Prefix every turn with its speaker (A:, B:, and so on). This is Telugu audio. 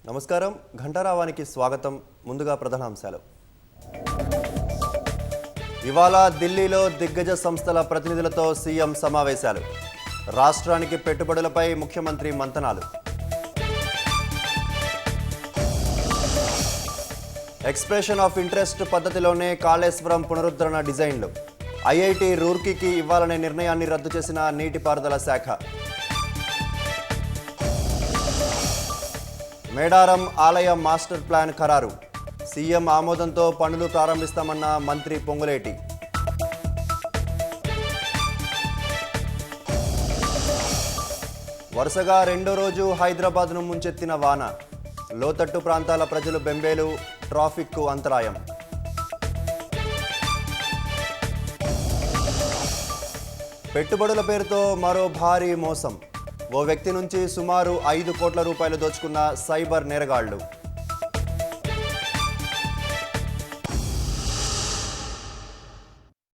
A: నమస్కారం ఘంటారావానికి స్వాగతం. ముందుగా ప్రధానాంశాలు. ఇవాళ ఢిల్లీలో దిగ్గజ సంస్థల ప్రతినిధులతో సీఎం సమావేశాలు. రాష్ట్రానికి పెట్టుబడులపై ముఖ్యమంత్రి మంతనాలు. ఎక్స్ప్రెషన్ ఆఫ్ ఇంట్రెస్ట్ పద్ధతిలోనే కాళేశ్వరం పునరుద్ధరణ డిజైన్లు. ఐఐటి రూర్కీకి ఇవ్వాలనే నిర్ణయాన్ని రద్దు చేసిన నీటిపారుదల శాఖ. మేడారం ఆలయ మాస్టర్ ప్లాన్ ఖరారు. సీఎం ఆమోదంతో పనులు ప్రారంభిస్తామన్న మంత్రి పొంగులేటి. వరుసగా రెండో రోజు హైదరాబాద్ను ముంచెత్తిన వాన. లోతట్టు ప్రాంతాల ప్రజలు బెంబేలు, ట్రాఫిక్కు అంతరాయం. పెట్టుబడుల పేరుతో మరో భారీ మోసం. ఓ వ్యక్తి నుంచి సుమారు 5 కోట్ల రూపాయలు దోచుకున్న సైబర్ నేరగాళ్లు.